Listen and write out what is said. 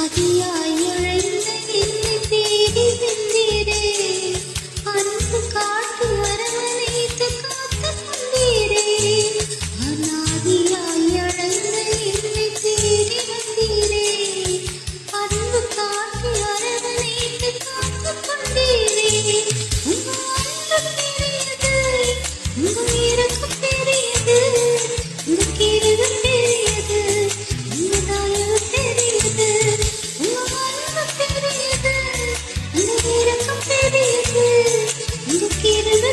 அனாதியாய் அழைந்த என்னை தேடி வந்தீரே, அன்பு காட்டு அரவணைத்து காத்து கொண்டீரே. அனாதியாய் அழைந்த என்னை தேடி வந்தீரே, அன்பு காட்டு அரவணைத்து காத்து கொண்டீரே. உங்க அன்பு பெரியது, உங்க இரக்கம் பெரியது, உங்க கிருபை பெரியது, உங்க தயவு பெரியது. உங்க அன்பு பெரியது, உங்க இரக்கம் பெரியது, உங்க கிருபை